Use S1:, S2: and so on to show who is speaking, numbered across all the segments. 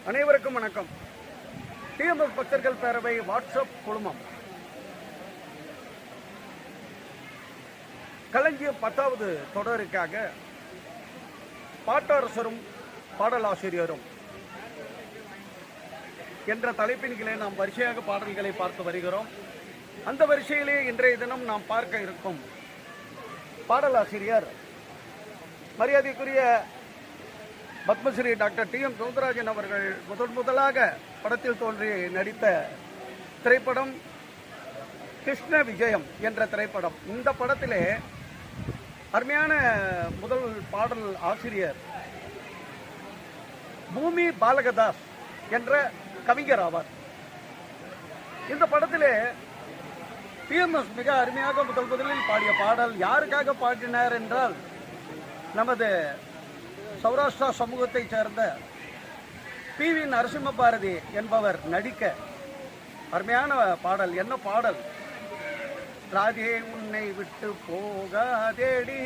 S1: அனைவருக்கும் வணக்கம். டிஎம்எஸ் பக்தர்கள் பேரவை வாட்ஸ்அப் குழுமம் களஞ்சியம் 10வது தொடருக்காக பாட்டரசரும் பாடலாசிரியரும் என்ற தலைப்பின் கீழே நாம் வரிசையாக பாடல்களை பார்த்து வருகிறோம். அந்த வரிசையிலே இன்றைய தினம் நாம் பார்க்க இருக்கும் பாடலாசிரியர் மரியாதைக்குரிய பத்மஸ்ரீ டாக்டர் டி.எம். சௌந்தரராஜன் அவர்கள் முதலாக படத்தில் தோன்றி நடித்த திரைப்படம் கிருஷ்ண விஜயம் என்ற திரைப்படம். இந்த படத்திலே அருமையான முதல் பாடல் ஆசிரியர் பூமி பாலகதாஸ் என்ற கவிஞர் ஆவார். இந்த படத்திலே டிஎம்எஸ் மிக அருமையாக முதலில் பாடிய பாடல் யாருக்காக பாடினார் என்றால் நமது சௌராஷ்டிரா சமூகத்தை சேர்ந்த பி.வி. நரசிம்ம பாரதி என்பவர் நடிக்க அருமையான பாடல். என்ன பாடல்? ராதே உன்னை விட்டு போகாதேடி,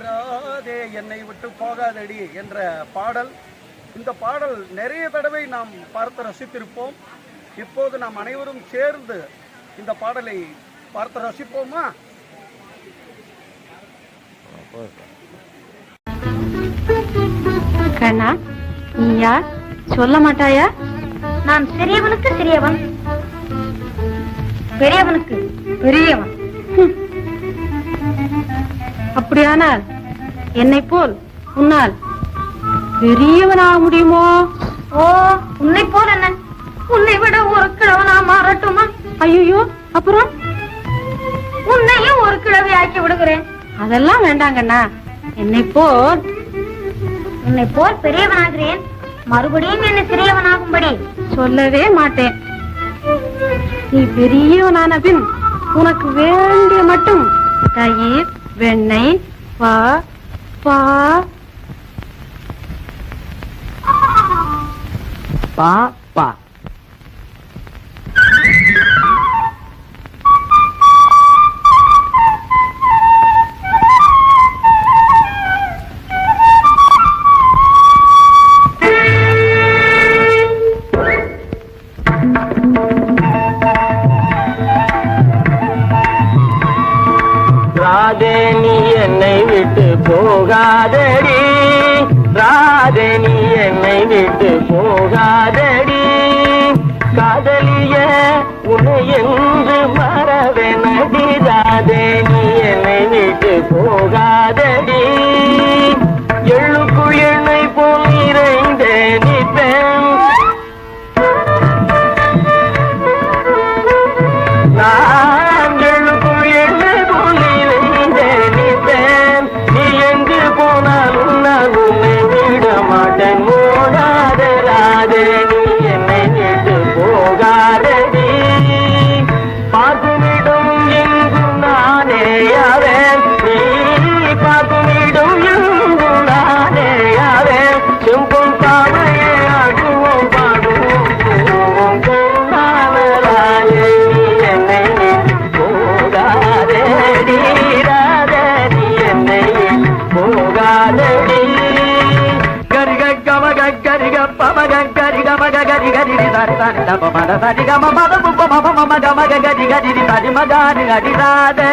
S1: ராதே என்னை விட்டு போகாதேடி என்ற பாடல். இந்த பாடல் நிறைய தடவை நாம் பார்த்து ரசித்திருப்போம். இப்போது நாம் அனைவரும் சேர்ந்து இந்த பாடலை பார்த்து ரசிப்போமா?
S2: கண்ணா, நீ யார் சொல்ல மாட்டாயா?
S3: நான் சிறியவனுக்கு சிறியவன், பெரியவனுக்கு பெரியவன்.
S2: அப்படியானால் என்னை போல் உன்னால் பெரியவனாக முடியுமோ?
S3: ஓ, உன்னை போல் என்ன, உன்னை விட ஒரு கிழவனா மாறட்டுமா?
S2: ஐயோ, அப்புறம்
S3: உன்னையும் ஒரு கிழவி ஆக்கி விடுகிறேன்.
S2: அதெல்லாம் வேண்டாங்கண்ணா. உன்னை போல்
S3: பெரியவனாகிறேன், மறுபடியும் என்ன சிறியவனாகும்படி
S2: சொல்லவே மாட்டேன். நீ பெரியவனான பின் உனக்கு வேண்டிய மட்டும் தயிர், வெண்ணெய், பா பா பா பா
S4: ராதே நீ என்னை விட்டு போகாதடி, ராதே நீ என்னை விட்டு போகாதடி, காதலிய உன்னை என்று மறவே நடி, ராதே நீ என்னை விட்டு போகாதடி, எள்ளுக்குள் எண்ணெய் போல் நிறைந்தே நிற்பேன், நான் எள்ளுக்குள் எண்ணெய் போல் நிறைந்தே நிற்பேன், நீ எங்கு போனாலும் நான் உன்னை விட மாட்டேன், ஓடாத ராதே நீ என்னை விட்டு போகாதடி, பார்க்குமிடம் எங்கும் நானே அவன், நீ பார்க்குமிடம் எங்கும் நானே அவன், செம்பொன் பாவையே ஆடுவோம் பாடுவோம் போவோம் கொண்டான ராதே நீ என்னை விட்டு போகாதடி, ராதே நீ என்னை விட்டு போகாதடி, கரிக கமக கரிக பமக கரிக மக கரி கரி தரி தரி தப மத தரி கம மத புப்ப மப மம கமக கரி கரி தரி மகாரி கரி Radhe.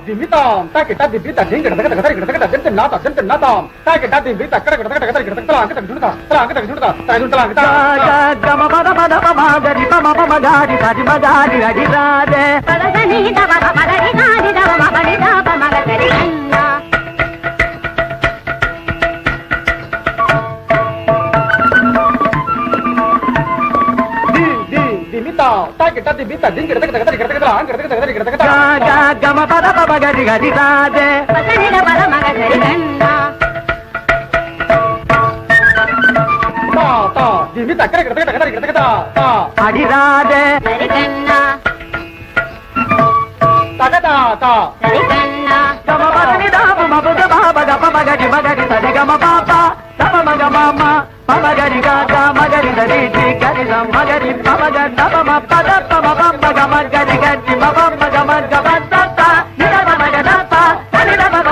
S1: Dimitam, tak kita dibita dingin, kita jentin natam, tak kita dibita, kita telah kita junta, kita.
S4: Gama pada pama dari pama dari tadi magari dari rade.
S3: pada ni da pada ni da pada ni da pama dari anna.
S1: Dimitam, tak kita dibita dingin, kita.
S4: Gama pada pama dari rade.
S3: pada ni da pada maga dari anna.
S1: Dimitam, kita.
S4: அடிராதே
S3: dari anna.
S1: నాత
S4: గమ పదని దామ మబుగ బాబగ పమగరి మగరి సరి గమ పాప తమ మగ మామ పమగరి గాత మగరి దరి గరి మగరి పమగ తమ పద పమ పమగ మగరి గరి మమ మగ మగ బద్ద నిద మగ దత్త నిద మగ